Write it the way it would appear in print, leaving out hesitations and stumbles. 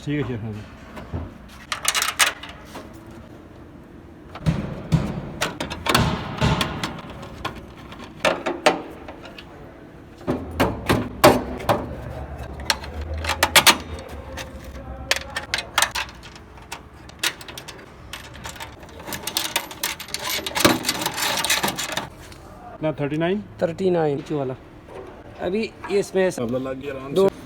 ठीक है शेफ साहब। ना 39 39 वाला अभी इसमें लग गया आराम दो से।